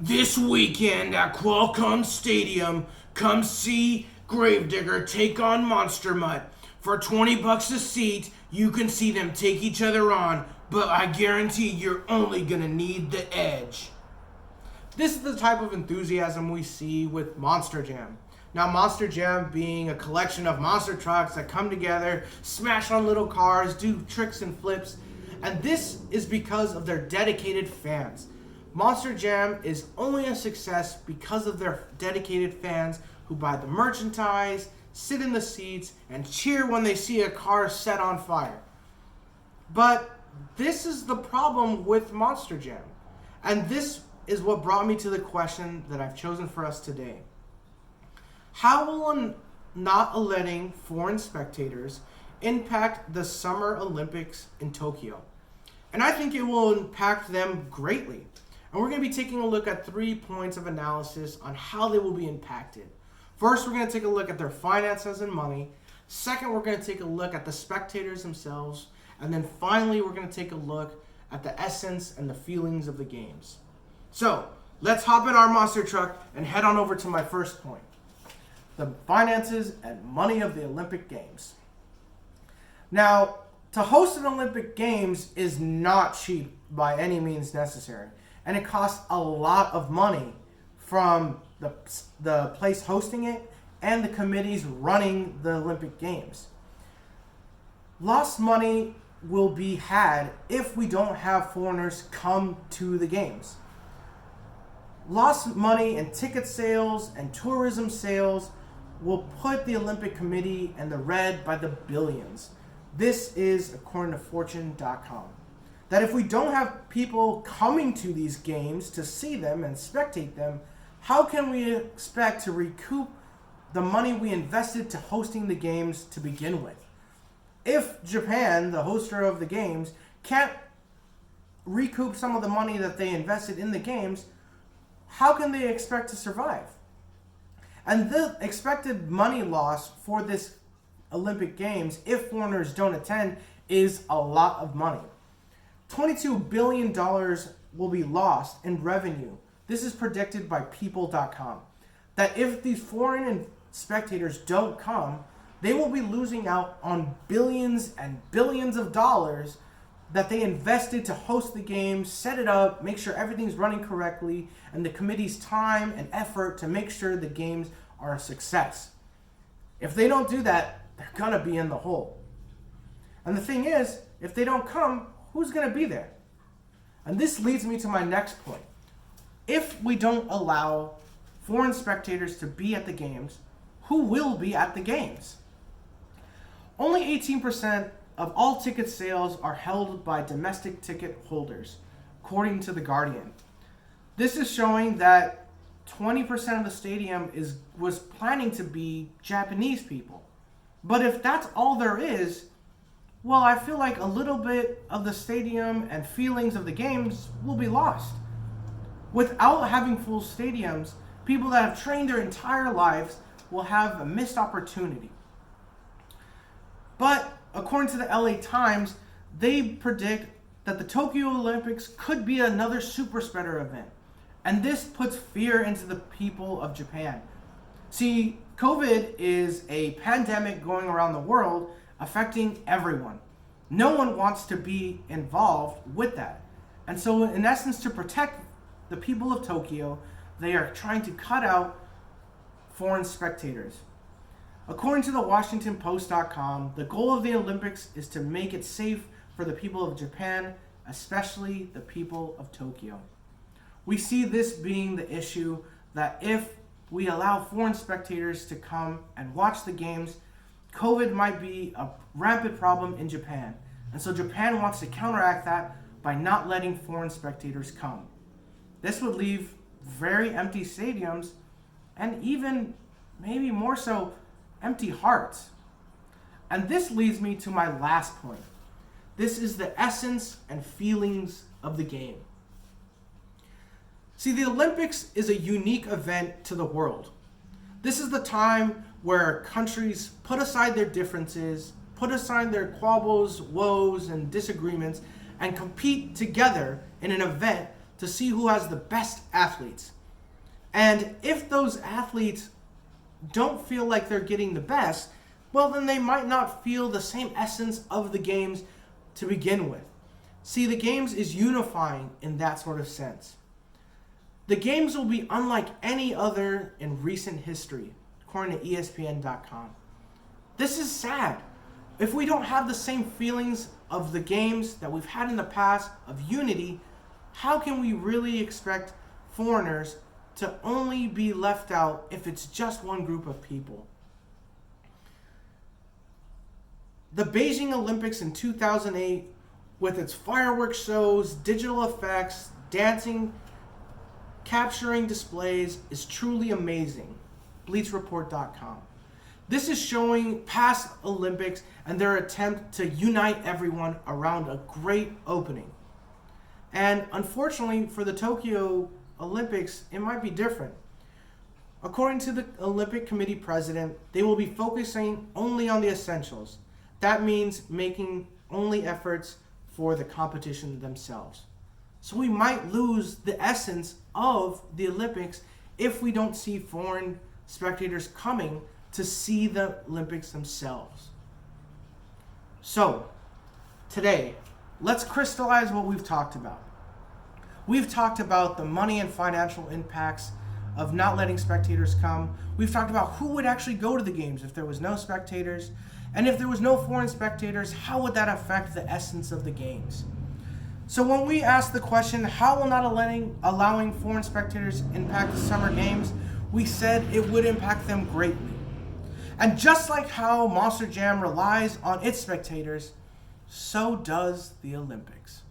This weekend at Qualcomm Stadium, come see Gravedigger take on Monster Mutt. For 20 bucks a seat, you can see them take each other on, but I guarantee you're only gonna need the edge. This is the type of enthusiasm we see with Monster Jam. Now, Monster Jam being a collection of monster trucks that come together, smash on little cars, do tricks and flips, and this is because of their dedicated fans. Monster Jam is only a success because of their dedicated fans who buy the merchandise, sit in the seats, and cheer when they see a car set on fire. But this is the problem with Monster Jam. And this is what brought me to the question that I've chosen for us today. How will not letting foreign spectators impact the Summer Olympics in Tokyo? And I think it will impact them greatly. And we're going to be taking a look at 3 points of analysis on how they will be impacted. First, we're going to take a look at their finances and money. Second, we're going to take a look at the spectators themselves. And then finally, we're going to take a look at the essence and the feelings of the games. So, let's hop in our monster truck and head on over to my first point. The finances and money of the Olympic Games. Now, to host an Olympic Games is not cheap by any means necessary. And it costs a lot of money from the place hosting it and the committees running the Olympic Games. Lost money will be had if we don't have foreigners come to the games. Lost money in ticket sales and tourism sales will put the Olympic Committee in the red by the billions. This is according to Fortune.com. That if we don't have people coming to these games to see them and spectate them, how can we expect to recoup the money we invested to hosting the games to begin with? If Japan, the hoster of the games, can't recoup some of the money that they invested in the games, how can they expect to survive? And the expected money loss for this Olympic Games, if foreigners don't attend, is a lot of money. $22 billion will be lost in revenue. This is predicted by People.com. That if these foreign spectators don't come, they will be losing out on billions and billions of dollars that they invested to host the game, set it up, make sure everything's running correctly, and the committee's time and effort to make sure the games are a success. If they don't do that, they're gonna be in the hole. And the thing is, if they don't come, who's going to be there? And this leads me to my next point. If we don't allow foreign spectators to be at the games, who will be at the games? Only 18% of all ticket sales are held by domestic ticket holders, according to The Guardian. This is showing that 20% of the stadium was planning to be Japanese people. But if that's all there is, well, I feel like a little bit of the stadium and feelings of the games will be lost. Without having full stadiums, people that have trained their entire lives will have a missed opportunity. But according to the LA Times, they predict that the Tokyo Olympics could be another super spreader event. And this puts fear into the people of Japan. See, COVID is a pandemic going around the world affecting everyone. No one wants to be involved with that. And so in essence, to protect the people of Tokyo, they are trying to cut out foreign spectators. According to the WashingtonPost.com, the goal of the Olympics is to make it safe for the people of Japan, especially the people of Tokyo. We see this being the issue that if we allow foreign spectators to come and watch the games, COVID might be a rampant problem in Japan. And so Japan wants to counteract that by not letting foreign spectators come. This would leave very empty stadiums and even maybe more so empty hearts. And this leads me to my last point. This is the essence and feelings of the game. See, the Olympics is a unique event to the world. This is the time where countries put aside their differences, put aside their quabbles, woes, and disagreements, and compete together in an event to see who has the best athletes. And if those athletes don't feel like they're getting the best, well, then they might not feel the same essence of the games to begin with. See, the games is unifying in that sort of sense. The games will be unlike any other in recent history, according to ESPN.com. This is sad. If we don't have the same feelings of the games that we've had in the past of unity, how can we really expect foreigners to only be left out if it's just one group of people? The Beijing Olympics in 2008, with its fireworks shows, digital effects, dancing, capturing displays, is truly amazing. BleachReport.com. This is showing past Olympics and their attempt to unite everyone around a great opening. And unfortunately for the Tokyo Olympics, it might be different. According to the Olympic Committee president, they will be focusing only on the essentials. That means making only efforts for the competition themselves. So we might lose the essence of the Olympics if we don't see foreign spectators coming to see the Olympics themselves. So, today, let's crystallize what we've talked about. We've talked about the money and financial impacts of not letting spectators come. We've talked about who would actually go to the games if there was no spectators. And if there was no foreign spectators, how would that affect the essence of the games? So when we asked the question, how will not allowing foreign spectators impact the summer games, we said it would impact them greatly. And just like how Monster Jam relies on its spectators, so does the Olympics.